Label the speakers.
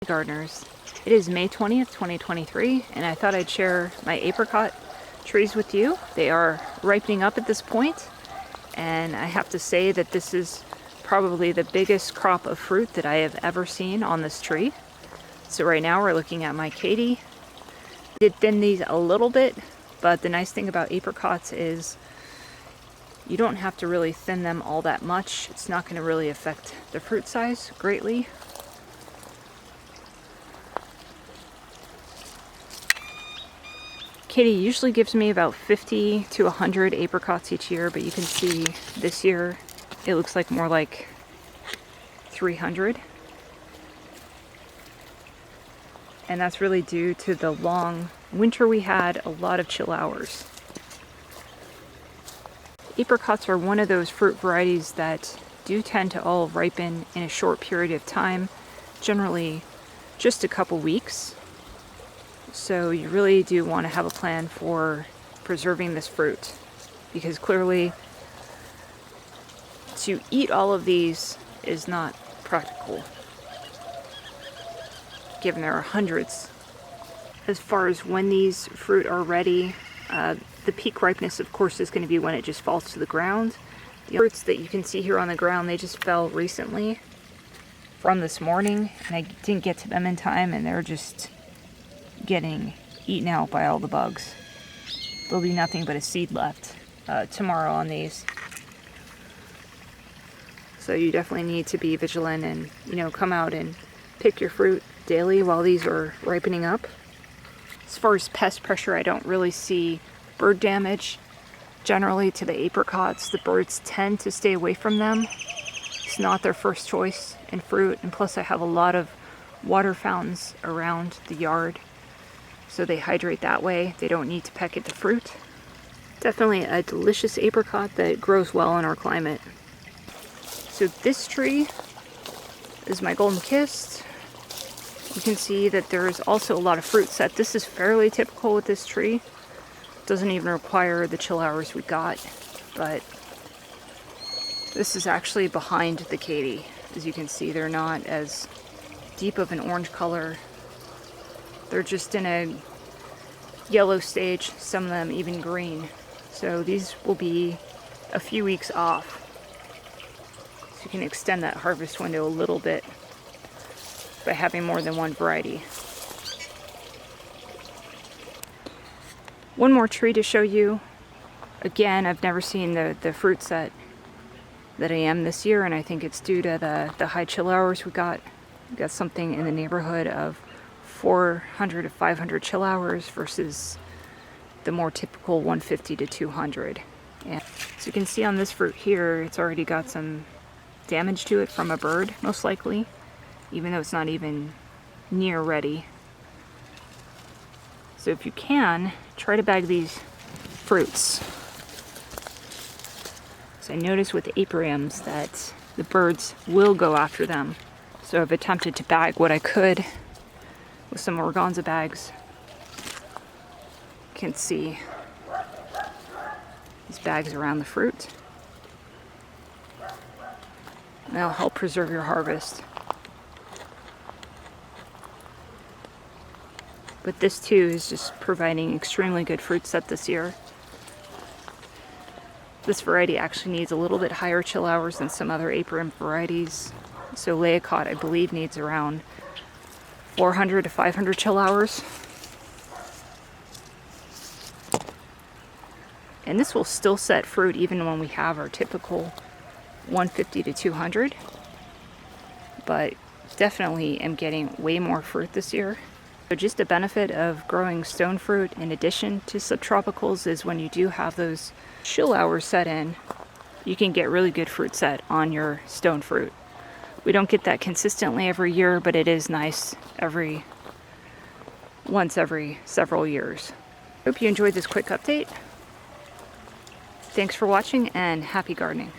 Speaker 1: Gardeners. It is May 20th, 2023, and I thought I'd share my apricot trees with you. They are ripening up at this point, and I have to say that this is probably the biggest crop of fruit that I have ever seen on this tree. So right now we're looking at my Katy. I did thin these a little bit, but the nice thing about apricots is you don't have to really thin them all that much. It's not going to really affect the fruit size greatly. Katy usually gives me about 50 to 100 apricots each year, but you can see this year it looks like more like 300. And that's really due to the long winter we had, a lot of chill hours. Apricots are one of those fruit varieties that do tend to all ripen in a short period of time, generally just a couple weeks. So you really do want to have a plan for preserving this fruit, because clearly to eat all of these is not practical, given there are hundreds. As far as when these fruit are ready, the peak ripeness of course is going to be when it just falls to the ground. The fruits that you can see here on the ground, they just fell recently from this morning, and I didn't get to them in time, and they're just getting eaten out by all the bugs. There'll be nothing but a seed left tomorrow on these. So you definitely need to be vigilant and, come out and pick your fruit daily while these are ripening up. As far as pest pressure, I don't really see bird damage. Generally to the apricots, the birds tend to stay away from them. It's not their first choice in fruit, and plus I have a lot of water fountains around the yard, so they hydrate that way. They don't need to peck at the fruit. Definitely a delicious apricot that grows well in our climate. So this tree is my Golden Kissed. You can see that there's also a lot of fruit set. This is fairly typical with this tree. Doesn't even require the chill hours we got, but this is actually behind the Katy. As you can see, they're not as deep of an orange color. They're just in a yellow stage, some of them even green. So these will be a few weeks off. So you can extend that harvest window a little bit by having more than one variety. One more tree to show you. Again, I've never seen the fruit set that I am this year, and I think it's due to the high chill hours we got. We got something in the neighborhood of 400 to 500 chill hours versus the more typical 150 to 200. And so you can see on this fruit here, it's already got some damage to it from a bird, most likely, even though it's not even near ready. So if you can, try to bag these fruits. So I noticed with apriums that the birds will go after them. So I've attempted to bag what I could with some organza bags. You can see these bags around the fruit. And that'll help preserve your harvest. But this too is just providing extremely good fruit set this year. This variety actually needs a little bit higher chill hours than some other aprium varieties. So Apricot, I believe, needs around 400 to 500 chill hours. And this will still set fruit even when we have our typical 150 to 200. But definitely am getting way more fruit this year. So just a benefit of growing stone fruit in addition to subtropicals is when you do have those chill hours set in, you can get really good fruit set on your stone fruit. We don't get that consistently every year, but it is nice once every several years. Hope you enjoyed this quick update. Thanks for watching and happy gardening.